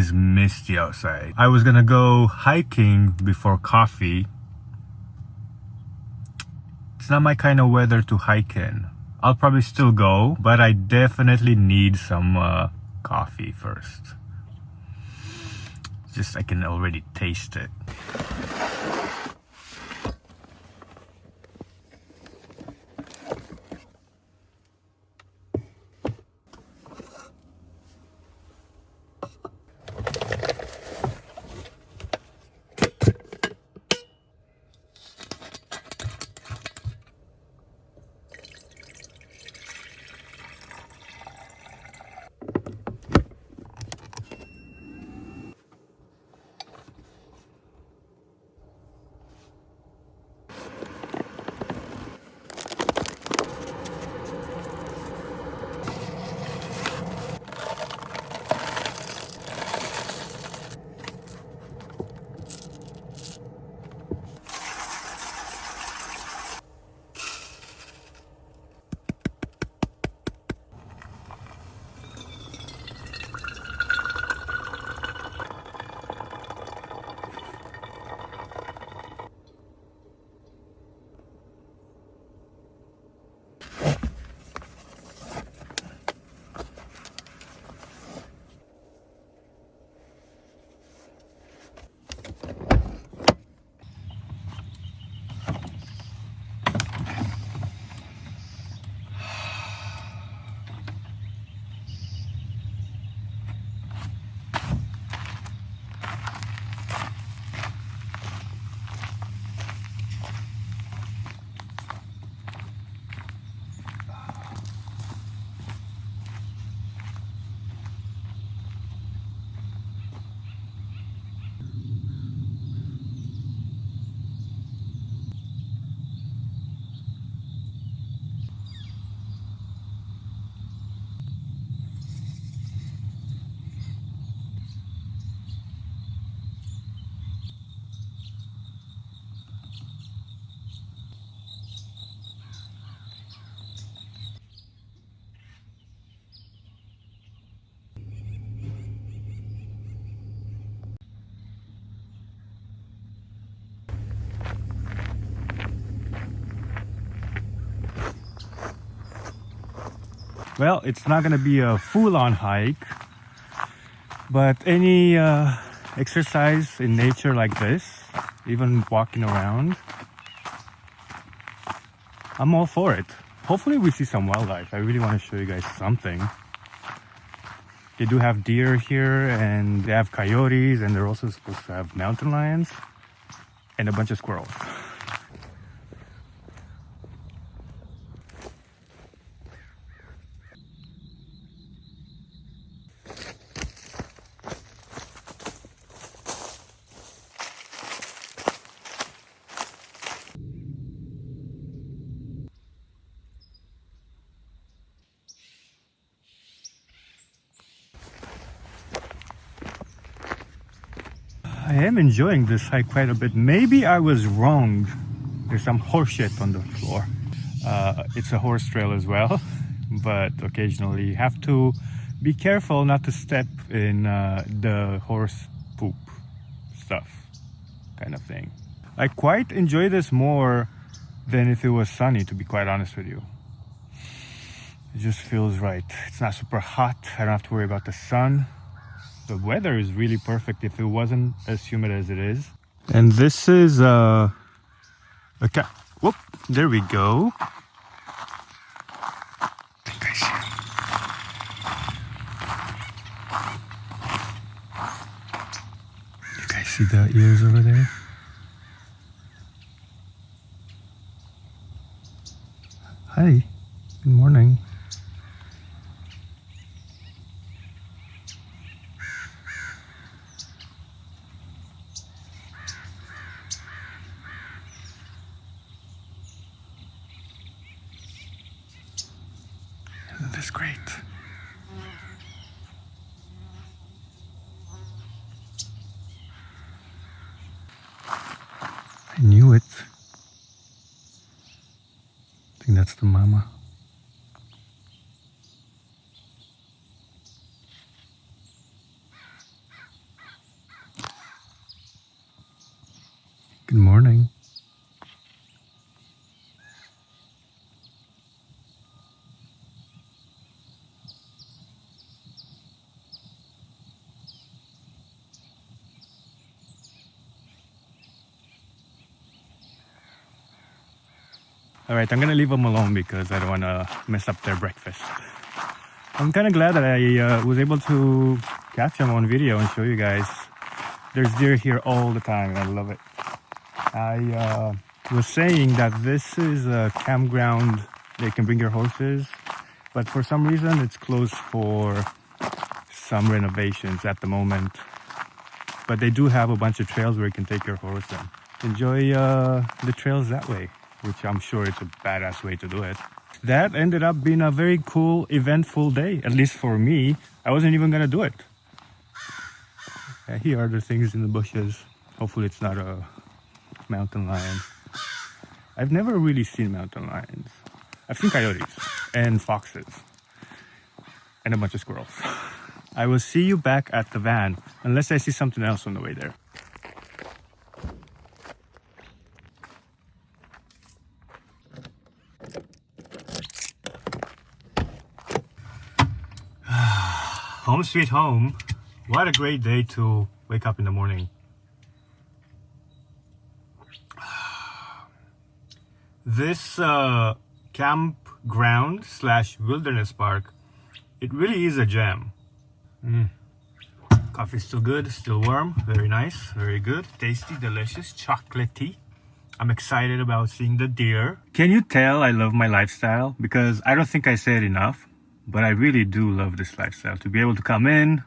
is misty outside. I was gonna go hiking before coffee. It's not my kind of weather to hike in. I'll probably still go, but I definitely need some coffee first. Just I can already taste it. Well, it's not gonna be a full-on hike, but any exercise in nature like this, even walking around, I'm all for it. Hopefully we see some wildlife. I really want to show you guys something. They do have deer here, and they have coyotes, and they're also supposed to have mountain lions and a bunch of squirrels. I am enjoying this hike quite a bit. Maybe I was wrong. There's some horse shit on the floor. It's a horse trail as well, but occasionally you have to be careful not to step in the horse poop stuff kind of thing. I quite enjoy this more than if it was sunny, to be quite honest with you. It just feels right. It's not super hot. I don't have to worry about the sun. The weather is really perfect if it wasn't as humid as it is. And this is a cat. Whoop, there we go. I think I see him. You guys see the ears over there? Hi, good morning. Isn't this great? I knew it. I think that's the mama. Good morning. Alright, I'm gonna leave them alone because I don't want to mess up their breakfast. I'm kind of glad that I was able to catch them on video and show you guys. There's deer here all the time and I love it. I was saying that this is a campground. They can bring your horses, but for some reason it's closed for some renovations at the moment. But they do have a bunch of trails where you can take your horse and enjoy the trails that way, which I'm sure it's a badass way to do it. That ended up being a very cool, eventful day, at least for me. I wasn't even gonna do it. Yeah, here are the things in the bushes. Hopefully it's not a mountain lion. I've never really seen mountain lions. I've seen coyotes and foxes and a bunch of squirrels. I will see you back at the van unless I see something else on the way there. Home sweet home. What a great day to wake up in the morning. This campground / wilderness park, it really is a gem. Coffee's still good, still warm, very nice, very good, tasty, delicious, chocolatey. I'm excited about seeing the deer. Can you tell I love my lifestyle? Because I don't think I say it enough, but I really do love this lifestyle. To be able to come in,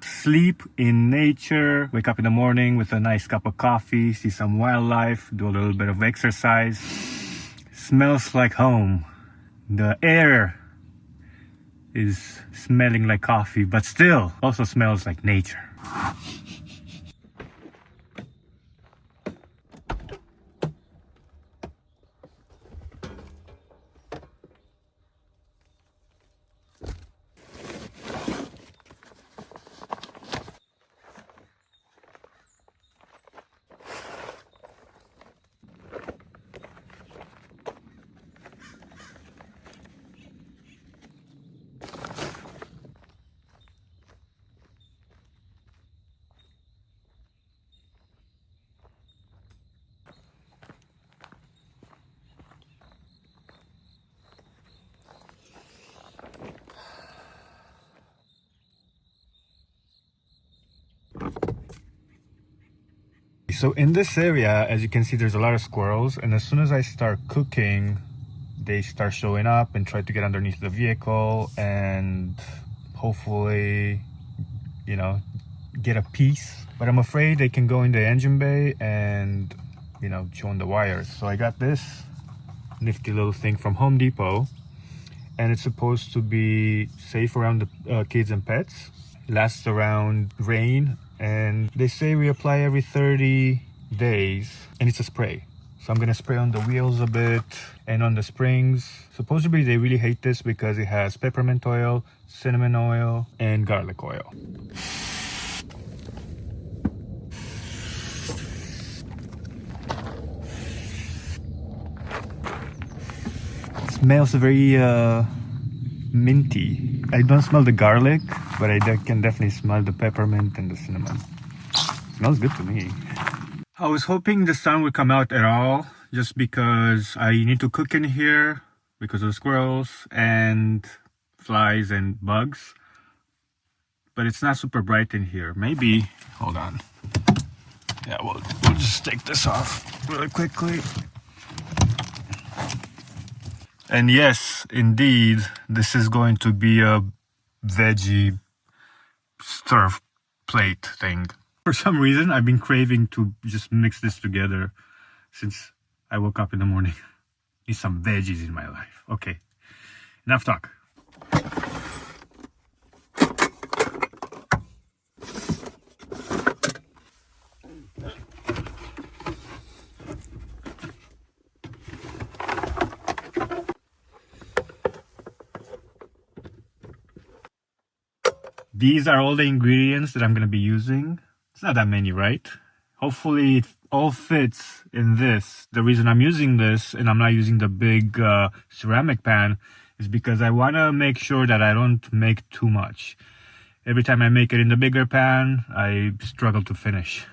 sleep in nature, wake up in the morning with a nice cup of coffee, see some wildlife, do a little bit of exercise. Smells like home. The air is smelling like coffee, but still also smells like nature. So in this area, as you can see, there's a lot of squirrels, and as soon as I start cooking, they start showing up and try to get underneath the vehicle and hopefully, you know, get a piece. But I'm afraid they can go in the engine bay and, you know, chew on the wires. So I got this nifty little thing from Home Depot, and it's supposed to be safe around the kids and pets. Lasts around rain, and they say reapply every 30 days, and it's a spray. So I'm gonna spray on the wheels a bit and on the springs. Supposedly they really hate this because it has peppermint oil, cinnamon oil, and garlic oil. It smells very minty. I don't smell the garlic, but I can definitely smell the peppermint and the cinnamon. It smells good to me. I was hoping the sun would come out at all, just because I need to cook in here because of the squirrels and flies and bugs. But it's not super bright in here. Maybe, hold on. Yeah, we'll just take this off really quickly. And yes, indeed, this is going to be a veggie stir plate thing. For some reason, I've been craving to just mix this together since I woke up in the morning. Need some veggies in my life. Okay, enough talk. These are all the ingredients that I'm going to be using. It's not that many, right? Hopefully it all fits in this. The reason I'm using this and I'm not using the big ceramic pan is because I want to make sure that I don't make too much. Every time I make it in the bigger pan, I struggle to finish.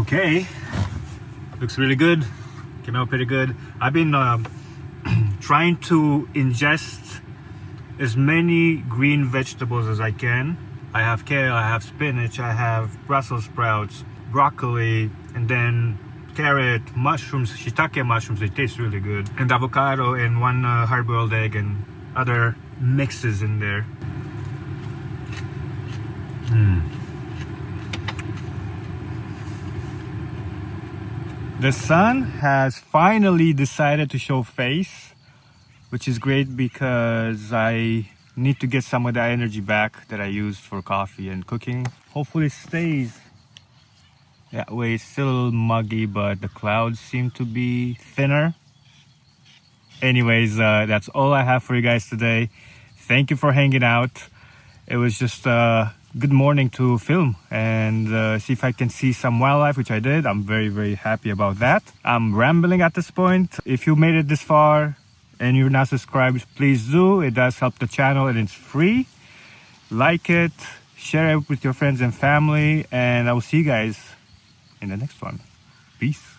Okay, looks really good. Came out pretty good. I've been trying to ingest as many green vegetables as I can. I have kale, I have spinach, I have Brussels sprouts, broccoli, and then carrot, mushrooms, shiitake mushrooms, they taste really good, and avocado, and one hard-boiled egg, and other mixes in there. The sun has finally decided to show face, which is great because I need to get some of that energy back that I used for coffee and cooking. Hopefully it stays that way. It's still a little muggy, but the clouds seem to be thinner. Anyways, that's all I have for you guys today. Thank you for hanging out. It was just a good morning to film and see if I can see some wildlife, which I did. I'm very, very happy about that. I'm rambling at this point. If you made it this far and you're not subscribed, please do. It does help the channel and it's free. Like it, share it with your friends and family, and I will see you guys in the next one. Peace.